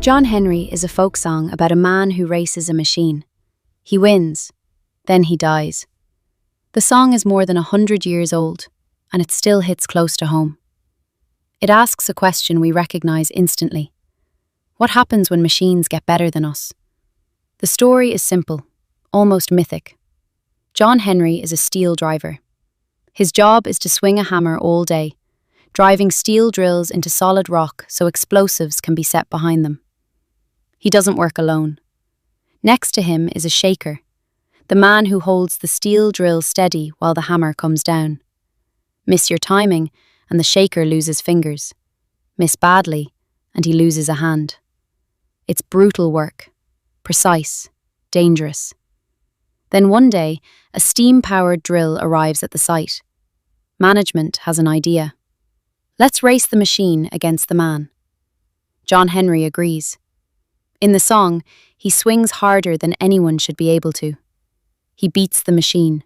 John Henry is a folk song about a man who races a machine. He wins, then he dies. The song is more than 100 years old, and it still hits close to home. It asks a question we recognize instantly. What happens when machines get better than us? The story is simple, almost mythic. John Henry is a steel driver. His job is to swing a hammer all day, driving steel drills into solid rock so explosives can be set behind them. He doesn't work alone. Next to him is a shaker, the man who holds the steel drill steady while the hammer comes down. Miss your timing, and the shaker loses fingers. Miss badly, and he loses a hand. It's brutal work, precise, dangerous. Then one day, a steam-powered drill arrives at the site. Management has an idea. Let's race the machine against the man. John Henry agrees. In the song, he swings harder than anyone should be able to. He beats the machine.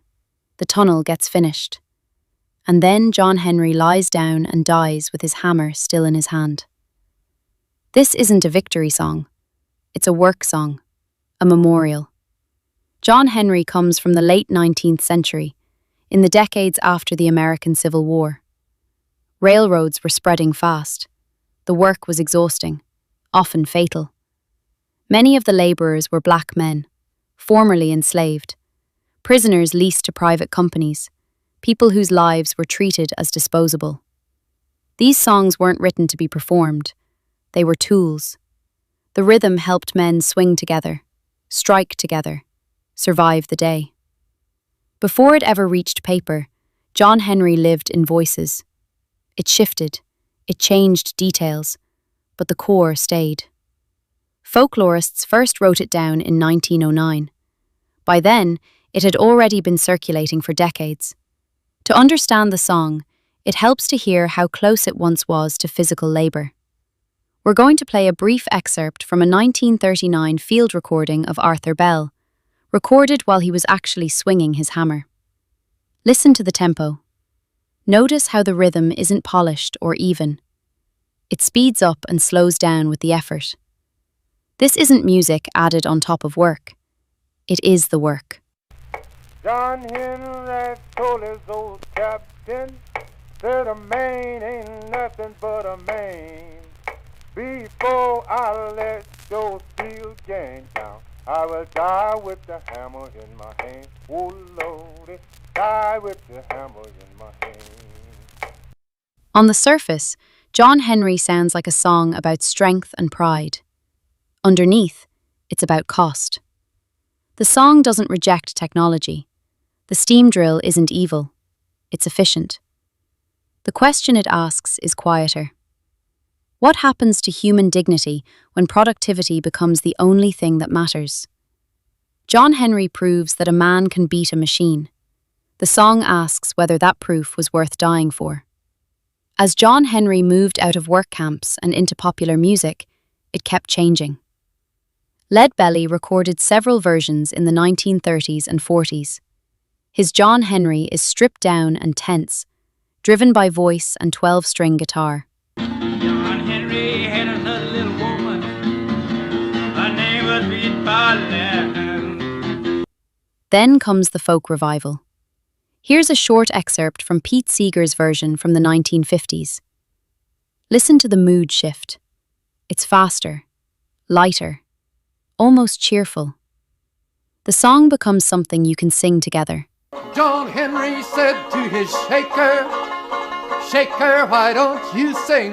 The tunnel gets finished. And then John Henry lies down and dies with his hammer still in his hand. This isn't a victory song. It's a work song, a memorial. John Henry comes from the late 19th century, in the decades after the American Civil War. Railroads were spreading fast. The work was exhausting, often fatal. Many of the labourers were black men, formerly enslaved, prisoners leased to private companies, people whose lives were treated as disposable. These songs weren't written to be performed. They were tools. The rhythm helped men swing together, strike together, survive the day. Before it ever reached paper, John Henry lived in voices. It shifted, it changed details, but the core stayed. Folklorists first wrote it down in 1909. By then, it had already been circulating for decades. To understand the song, it helps to hear how close it once was to physical labour. We're going to play a brief excerpt from a 1939 field recording of Arthur Bell, recorded while he was actually swinging his hammer. Listen to the tempo. Notice how the rhythm isn't polished or even. It speeds up and slows down with the effort. This isn't music added on top of work. It is the work. John Henry told his old captain that a man ain't nothing but a man. Before I let your steel gang down, I will die with the hammer in my hand. Oh Lordy, die with the hammer in my hand. On the surface, John Henry sounds like a song about strength and pride. Underneath, it's about cost. The song doesn't reject technology. The steam drill isn't evil. It's efficient. The question it asks is quieter. What happens to human dignity when productivity becomes the only thing that matters? John Henry proves that a man can beat a machine. The song asks whether that proof was worth dying for. As John Henry moved out of work camps and into popular music, it kept changing. Leadbelly recorded several versions in the 1930s and 40s. His John Henry is stripped down and tense, driven by voice and 12-string guitar. John Henry had another little woman. Her name was ballad. Then comes the folk revival. Here's a short excerpt from Pete Seeger's version from the 1950s. Listen to the mood shift. It's faster, lighter, almost cheerful. The song becomes something you can sing together. John Henry said to his shaker, "Shaker, why don't you sing?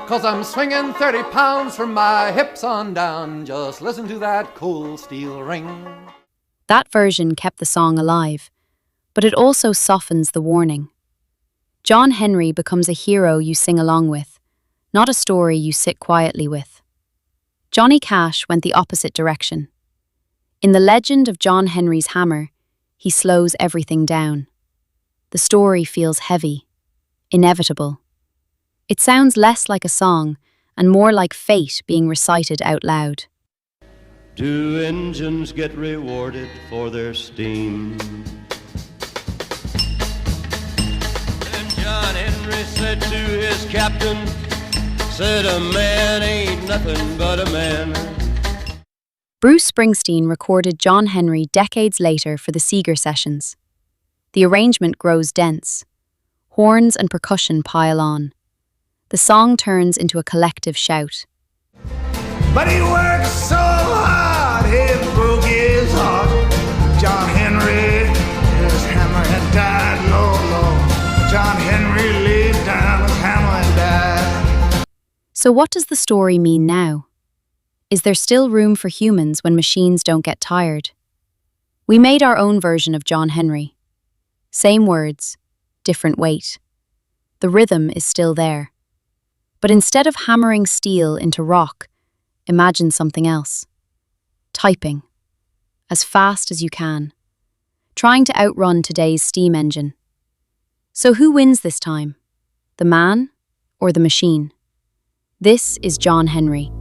'Cause I'm swinging 30 pounds from my hips on down. Just listen to that cool steel ring." That version kept the song alive, but it also softens the warning. John Henry becomes a hero you sing along with, not a story you sit quietly with. Johnny Cash went the opposite direction. In the legend of John Henry's hammer, he slows everything down. The story feels heavy, inevitable. It sounds less like a song and more like fate being recited out loud. 2 engines get rewarded for their steam. And John Henry said to his captain, said a man ain't nothing but a man. Bruce Springsteen recorded John Henry decades later for the Seeger sessions. The arrangement grows dense. Horns and percussion pile on. The song turns into a collective shout. But he worked so hard, it broke his heart. John Henry, his hammer had died, Lord, Lord. John Henry laid down his hammer and died. So what does the story mean now? Is there still room for humans when machines don't get tired? We made our own version of John Henry. Same words, different weight. The rhythm is still there. But instead of hammering steel into rock, imagine something else. Typing. As fast as you can. Trying to outrun today's steam engine. So who wins this time? The man or the machine? This is John Henry.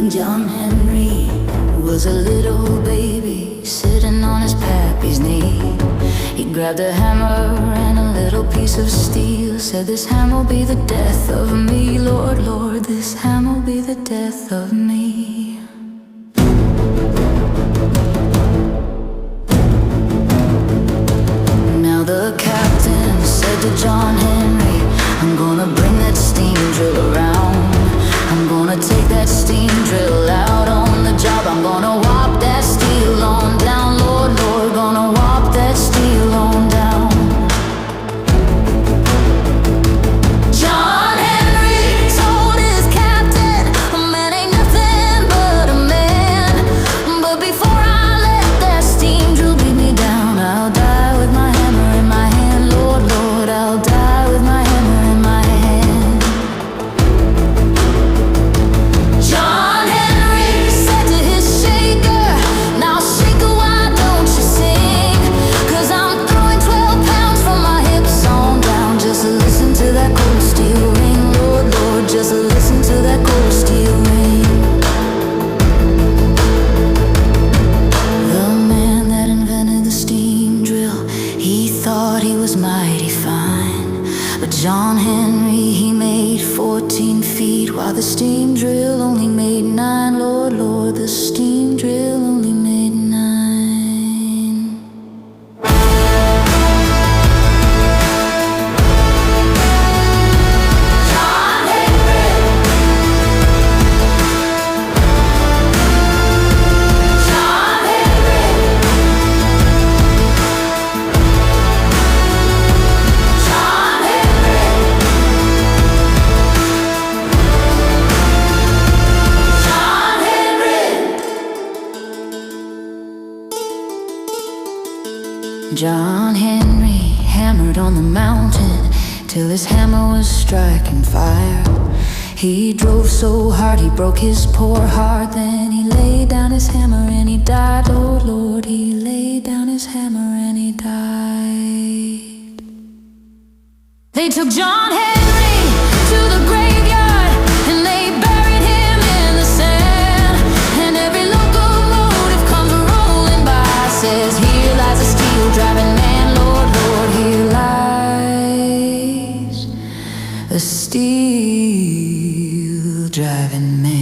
John Henry was a little baby sitting on his pappy's knee. He grabbed a hammer and a little piece of steel, said, "This hammer'll be the death of me, Lord, Lord, this hammer'll be the death of me." Now the captain said to John Henry, "I'm gonna bring that steam drill around. I'm gonna take that steam drill out on the job. I'm gonna warp that steel on down, Lord, Lord, gonna warp that steel on down." John Henry told his captain, "A man ain't nothing but a man. But before I let that steam drill beat me down, I'll die with my hammer in my hand, Lord, Lord, I'll die with my hammer in my hand." John Henry said to his shaker, "Now shaker, why don't you sing? 'Cause I'm throwing 12 pounds from my hips on down. Just listen to that cold steel ring, Lord, Lord, just listen to that cold steel ring." The man that invented the steam drill, he thought he was mighty fine. But John Henry, he made 14 feet, while the steam drill only made 9. Lord, Lord, the steam drill only made 9. John Henry. John Henry. John Henry. John Henry. John Henry hammered on the mountain till his hammer was striking fire. He drove so hard he broke his poor heart. Then he laid down his hammer and he died. Lord, Lord, he laid down his hammer and he died. They took John Henry to the graveyard and they buried him in the sand. And every locomotive comes rolling by, says, "Here lies a steel driving man, Lord, Lord, here lies a steel driving man."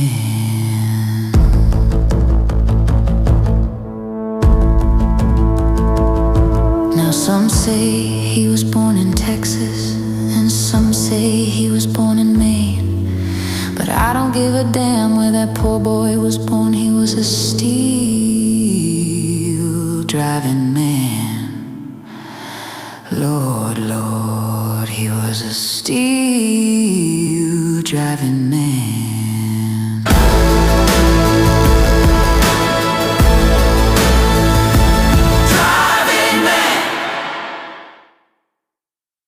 Now some say he was born in Texas, and some say he was born in Maine. But I don't give a damn where that poor boy was born. He was a steel driving man. Lord, Lord, he was a steel driving man.